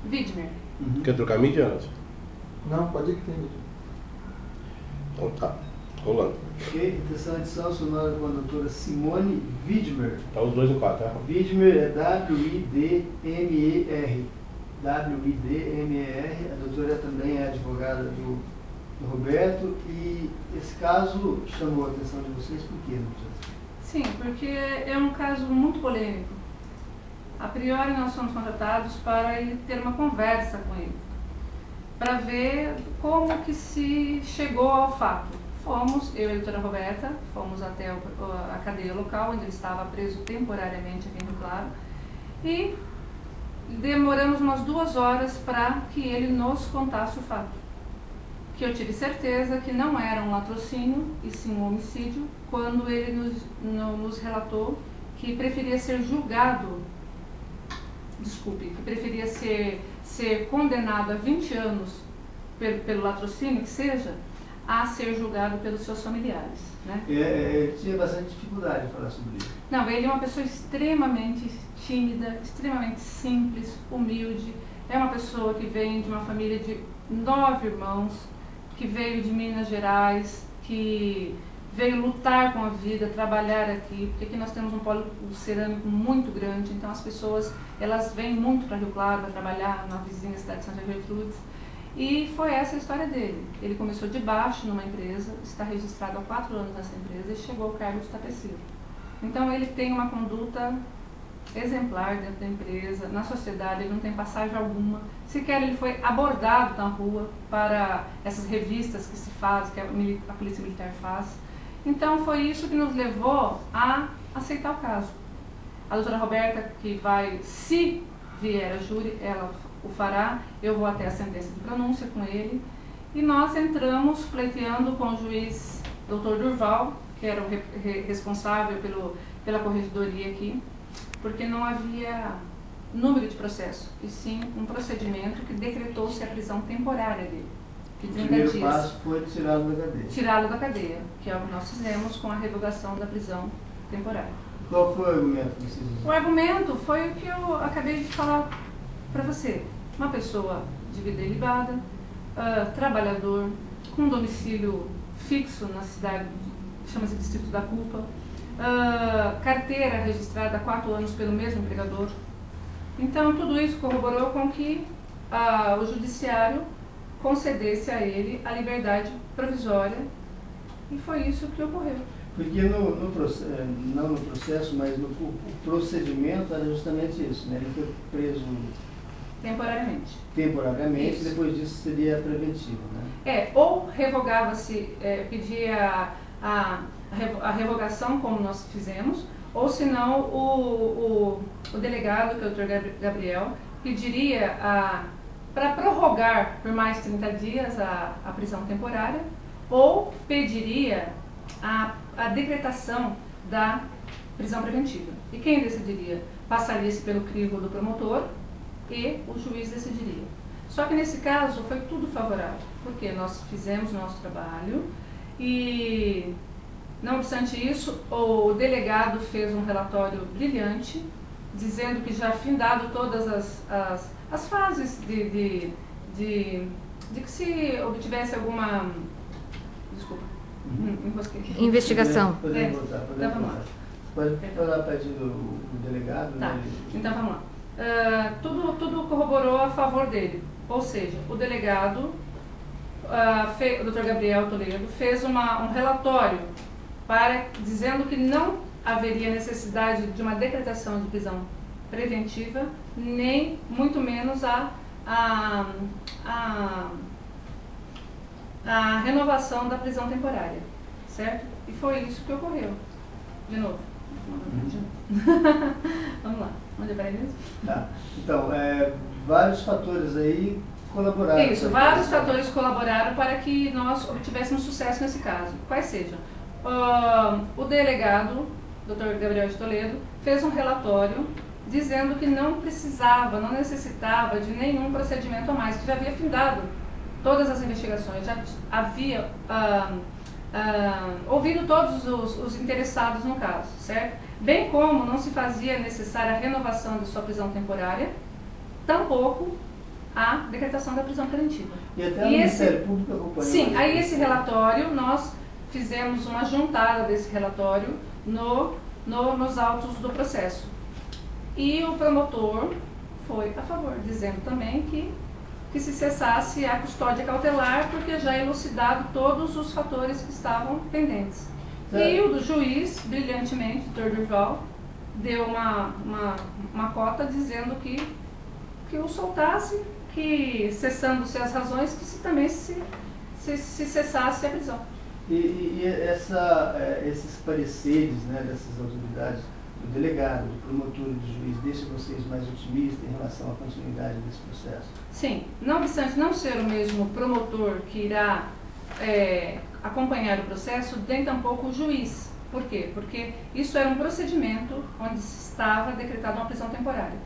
Widmer. Quer trocar mídia, Anderson? Não, pode ir que tem mídia. Então tá, rolando. Ok, então a edição sonora com a doutora Simone Widmer. Tá os dois no 4, tá? Widmer é W-I-D-M-E-R. W-I-D-M-E-R. A doutora também é advogada do Roberto. E esse caso chamou a atenção de vocês por quê, doutora? Sim, porque é um caso muito polêmico. A priori nós fomos contratados para ir ter uma conversa com ele, para ver como que se chegou ao fato. Fomos, eu e a doutora Roberta, fomos até a cadeia local, onde ele estava preso temporariamente aqui em Rio Claro, e demoramos umas 2 horas para que ele nos contasse o fato. Que eu tive certeza que não era um latrocínio, e sim um homicídio, quando ele nos relatou que preferia ser julgado, que preferia ser condenado a 20 anos pelo latrocínio, que seja, a ser julgado pelos seus familiares. Né? Ele tinha bastante dificuldade de falar sobre isso. Não, ele é uma pessoa extremamente tímida, extremamente simples, humilde. É uma pessoa que vem de uma família de 9 irmãos, que veio de Minas Gerais, que veio lutar com a vida, trabalhar aqui, porque aqui nós temos um polo cerâmico muito grande, então as pessoas, elas vêm muito para Rio Claro para trabalhar na vizinha cidade de Santa Gertrudes. E foi essa a história dele. Ele começou de baixo numa empresa, está registrado há 4 anos nessa empresa e chegou ao cargo de tapeceiro. Então ele tem uma conduta exemplar dentro da empresa, na sociedade, ele não tem passagem alguma. Sequer ele foi abordado na rua para essas revistas que se faz, que a Polícia Militar faz. Então foi isso que nos levou a aceitar o caso. A doutora Roberta, que vai, se vier a júri, ela o fará, eu vou até a sentença de pronúncia com ele, e nós entramos pleiteando com o juiz Dr. Durval, que era o responsável pela corregedoria aqui, porque não havia número de processo, e sim um procedimento que decretou-se a prisão temporária dele, de 30 dias. O primeiro passo foi tirá-lo da cadeia. Tirá-lo da cadeia, que é o que nós fizemos com a revogação da prisão temporária. Qual foi o argumento que vocês usaram? O argumento foi o que eu acabei de falar para você. Uma pessoa de vida ilibada, trabalhador, com domicílio fixo na cidade, chama-se Distrito da Culpa, carteira registrada há 4 anos pelo mesmo empregador. Então, tudo isso corroborou com que o judiciário concedesse a ele a liberdade provisória, e foi isso que ocorreu. Porque não no processo, mas no procedimento era justamente isso, né? Ele foi preso Temporariamente. Temporariamente, Isso. depois disso seria preventivo, né? Ou revogava-se, pedia a revogação, como nós fizemos, ou senão o delegado, que é o Dr. Gabriel, pediria para prorrogar por mais 30 dias a prisão temporária, ou pediria a decretação da prisão preventiva. E quem decidiria? Passaria-se pelo crivo do promotor e o juiz decidiria. Só que nesse caso foi tudo favorável, porque nós fizemos o nosso trabalho e, não obstante isso, o delegado fez um relatório brilhante, dizendo que já findado todas as fases de que se obtivesse alguma... Desculpa, enrosquei. Investigação. Podemos voltar. Então vamos lá. Pode falar perto do delegado? Tá, Né? então vamos lá. Tudo corroborou a favor dele, ou seja, o delegado, o Dr. Gabriel Toledo, fez um relatório dizendo que não haveria necessidade de uma decretação de prisão preventiva, nem muito menos a renovação da prisão temporária, certo? E foi isso que ocorreu. De novo. Vamos lá. Onde vai mesmo? Tá. Então, vários fatores aí colaboraram. Isso, vários fatores colaboraram para que nós obtivéssemos sucesso nesse caso. Quais sejam? O delegado, Dr. Gabriel de Toledo, fez um relatório dizendo que não precisava, não necessitava de nenhum procedimento a mais, que já havia findado todas as investigações, já havia ouvido todos os interessados no caso, certo? Bem como não se fazia necessária a renovação de sua prisão temporária, tampouco a decretação da prisão preventiva. E até o Ministério Público acompanhou. Sim, aí esse relatório, nós fizemos uma juntada desse relatório nos autos do processo. E o promotor foi a favor, dizendo também que se cessasse a custódia cautelar, porque já elucidado todos os fatores que estavam pendentes. E o do juiz, brilhantemente, Dr. Durval, deu uma cota dizendo que o soltasse, que cessando-se as razões, que também se cessasse a prisão. E esses pareceres, né, dessas autoridades, do delegado, do promotor e do juiz, deixam vocês mais otimistas em relação à continuidade desse processo? Sim, não obstante não ser o mesmo promotor que irá acompanhar o processo, nem tampouco o juiz. Por quê? Porque isso era um procedimento onde estava decretada uma prisão temporária.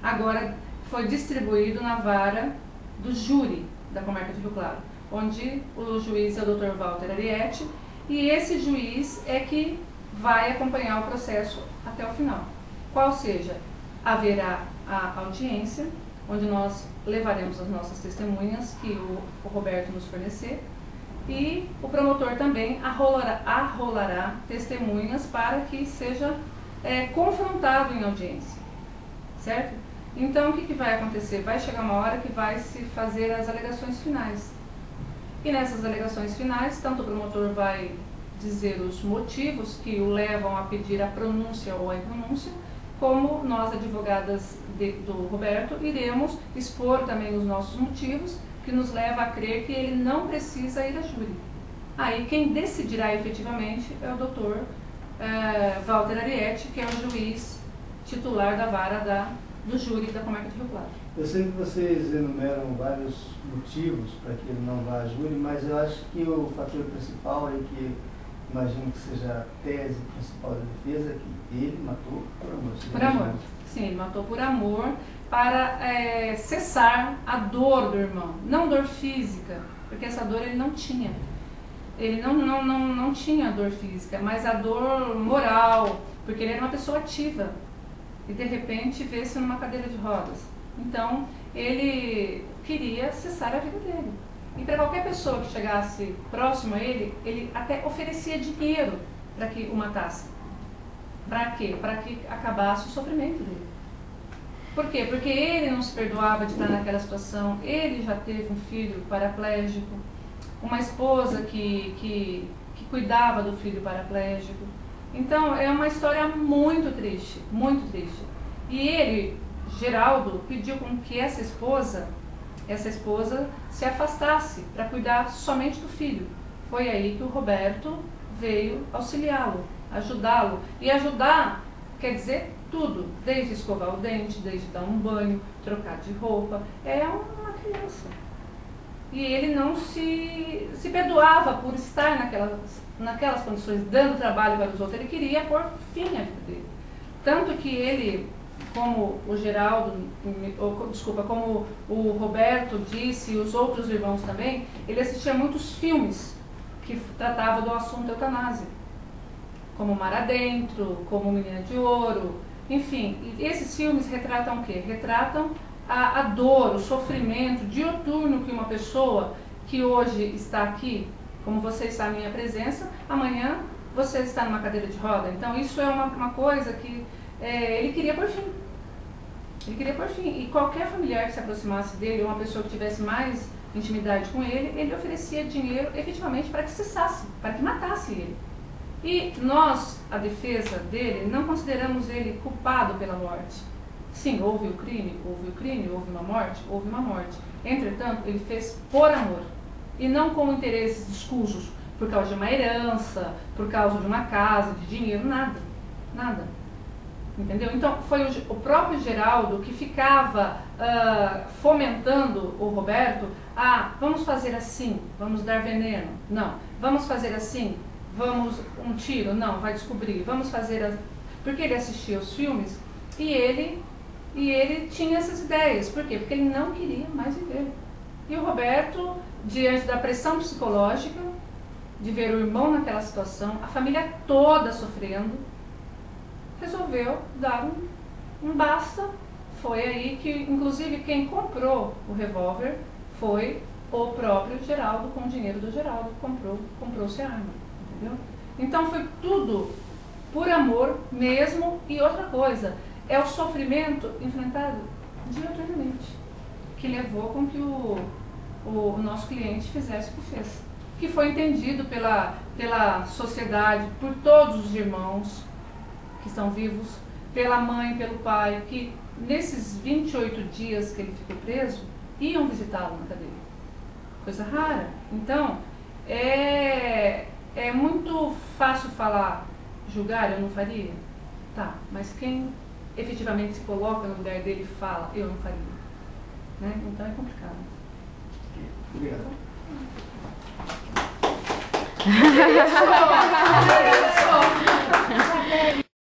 Agora foi distribuído na vara do júri da Comarca de Rio Claro, onde o juiz é o Dr. Walter Arietti, e esse juiz é que vai acompanhar o processo até o final. Qual seja, haverá a audiência, onde nós levaremos as nossas testemunhas, que o Roberto nos fornecer, e o promotor também arrolará testemunhas para que seja confrontado em audiência, certo? Então, o que vai acontecer? Vai chegar uma hora que vai se fazer as alegações finais. E nessas alegações finais, tanto o promotor vai dizer os motivos que o levam a pedir a pronúncia ou a impronúncia, como nós, advogadas do Roberto, iremos expor também os nossos motivos, que nos leva a crer que ele não precisa ir a júri. Aí quem decidirá efetivamente é o Dr. Walter Arietti, que é o juiz titular da vara do júri da Comarca de Rio Claro. Eu sei que vocês enumeram vários motivos para que ele não vá a júri, mas eu acho que o fator principal aí, que imagino que seja a tese principal da defesa, é que ele matou por amor. Por amor. Sim, ele matou por amor, para cessar a dor do irmão. Não dor física, porque essa dor ele não tinha. Ele não tinha dor física, mas a dor moral, porque ele era uma pessoa ativa. E de repente vê-se numa cadeira de rodas. Então, ele queria cessar a vida dele. E para qualquer pessoa que chegasse próximo a ele, ele até oferecia dinheiro para que o matasse. Para quê? Para que acabasse o sofrimento dele. Por quê? Porque ele não se perdoava de estar naquela situação. Ele já teve um filho paraplégico, uma esposa que cuidava do filho paraplégico. Então, é uma história muito triste, muito triste. E ele, Geraldo, pediu com que essa esposa se afastasse para cuidar somente do filho. Foi aí que o Roberto veio auxiliá-lo, ajudá-lo. E ajudar quer dizer tudo, desde escovar o dente, desde dar um banho, trocar de roupa. É uma criança. E ele não se perdoava por estar naquelas condições, dando trabalho para os outros. Ele queria pôr fim à vida dele. Tanto que ele, como o Geraldo, como o Roberto disse, e os outros irmãos também, ele assistia muitos filmes que tratavam do assunto eutanásia. Como Mar Adentro, como Menina de Ouro, enfim. E esses filmes retratam o quê? Retratam a dor, o sofrimento dioturno que uma pessoa que hoje está aqui, como você está à minha presença, amanhã você está numa cadeira de roda. Então isso é uma coisa que ele queria por fim. Ele queria por fim. E qualquer familiar que se aproximasse dele, ou uma pessoa que tivesse mais intimidade com ele, ele oferecia dinheiro efetivamente para que cessasse, para que matasse ele. E nós, a defesa dele, não consideramos ele culpado pela morte. Sim, houve o crime, houve uma morte. Entretanto, ele fez por amor. E não com interesses escusos, por causa de uma herança, por causa de uma casa, de dinheiro, nada. Nada. Entendeu? Então, foi o próprio Geraldo que ficava fomentando o Roberto. Vamos fazer assim, vamos dar veneno. Não. Vamos fazer assim, vamos um tiro. Não, vai descobrir. Vamos fazer... Porque ele assistia os filmes e ele tinha essas ideias. Por quê? Porque ele não queria mais viver. E o Roberto, diante da pressão psicológica, de ver o irmão naquela situação, a família toda sofrendo, resolveu dar um basta, foi aí que, inclusive, quem comprou o revólver foi o próprio Geraldo, com o dinheiro do Geraldo, comprou-se a arma, entendeu? Então foi tudo por amor mesmo. E outra coisa, é o sofrimento enfrentado diuturnamente que levou com que o nosso cliente fizesse o que fez, que foi entendido pela sociedade, por todos os irmãos que estão vivos, pela mãe, pelo pai, que nesses 28 dias que ele ficou preso, iam visitá-lo na cadeia. Coisa rara. Então, é muito fácil falar, julgar, eu não faria. Tá, mas quem efetivamente se coloca no lugar dele e fala, eu não faria. Né? Então é complicado. Obrigado. Isso!